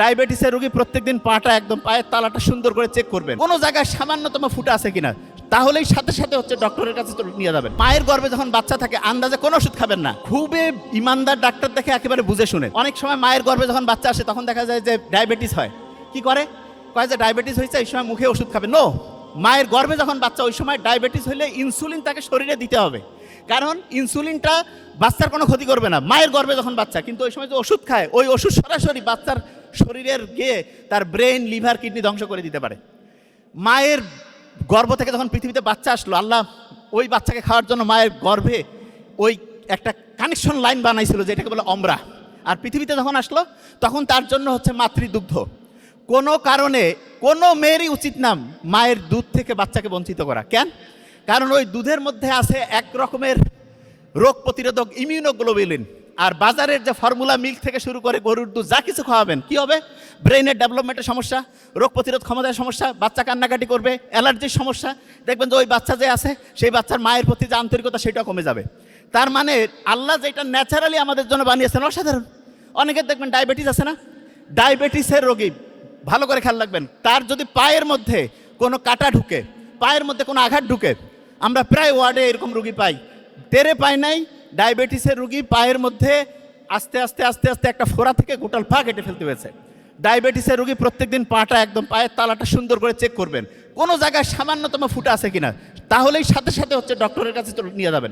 ডায়াবেটিসের রোগী প্রত্যেকদিন পাটা একদম পায়ের তালাটা সুন্দর করে চেক করবেন, কোনো জায়গায় সামান্যতম ফুটা আছে কিনা, তাহলেই সাথে সাথে হচ্ছে ডক্টরের কাছে নিয়ে যাবেন। মায়ের গর্ভে যখন বাচ্চা থাকে আন্দাজে কোনো ওষুধ খাবেন না, খুবই ইমানদার ডাক্তার দেখে একেবারে বুঝে শুনে। অনেক সময় মায়ের গর্ভে যখন বাচ্চা আসে তখন দেখা যায় যে ডায়াবেটিস হয়, কি করে কয় যে ডায়াবেটিস হয়েছে এই সময় মুখে ওষুধ খাবে। নো, মায়ের গর্ভে যখন বাচ্চা ওই সময় ডায়াবেটিস হলে ইনসুলিন তাকে শরীরে দিতে হবে, কারণ ইনসুলিনটা বাচ্চার কোনো ক্ষতি করবে না মায়ের গর্ভে যখন বাচ্চা, কিন্তু ওই সময় যে ওষুধ খায় ওই ওষুধ সরাসরি বাচ্চার শরীরের গিয়ে তার ব্রেন, লিভার, কিডনি ধ্বংস করে দিতে পারে। মায়ের গর্ভ থেকে যখন পৃথিবীতে বাচ্চা আসলো, আল্লাহ ওই বাচ্চাকে খাওয়ার জন্য মায়ের গর্ভে ওই একটা কানেকশন লাইন বানাইছিল যেটাকে বলে অমরা। আর পৃথিবীতে যখন আসলো তখন তার জন্য হচ্ছে মাতৃদুগ্ধ। কোনো কারণে কোনো মেয়েরই উচিত না মায়ের দুধ থেকে বাচ্চাকে বঞ্চিত করা। কেন? কারণ ওই দুধের মধ্যে আছে এক রকমের রোগ প্রতিরোধক ইমিউনোগ্লোবুলিন। আর বাজারের যে ফর্মুলা মিল্ক থেকে শুরু করে গরুর দুধ যা কিছু খাওয়াবেন, কি হবে? ব্রেনের ডেভেলপমেন্টের সমস্যা, রোগ প্রতিরোধ ক্ষমতার সমস্যা, বাচ্চা কান্নাকাটি করবে, অ্যালার্জির সমস্যা। দেখবেন যে ওই বাচ্চা যে আছে সেই বাচ্চার মায়ের প্রতি যে আন্তরিকতা সেটা কমে যাবে। তার মানে আল্লাহ যেটা ন্যাচারালি আমাদের জন্য বানিয়েছেন অসাধারণ। অনেকের দেখবেন ডায়াবেটিস আছে না, ডায়াবেটিসের রোগী ভালো করে খেয়াল রাখবেন, তার যদি পায়ের মধ্যে কোনো কাটা ঢুকে, পায়ের মধ্যে কোনো আঘাত ঢুকে, আমরা প্রায় ওয়ার্ডে এরকম রুগী পাই, টেরে পায় নাই ডায়াবেটিসের রুগী পায়ের মধ্যে আস্তে আস্তে আস্তে আস্তে একটা ফোড়া থেকে গোটাল পা কেটে ফেলতে হয়েছে। ডায়াবেটিসের রুগী প্রত্যেকদিন পাটা একদম পায়ের তালাটা সুন্দর করে চেক করবেন, কোনো জায়গায় সামান্যতম ফুটা আছে কিনা, তাহলেই সাথে সাথে হচ্ছে ডক্টরের কাছে নিয়ে যাবেন।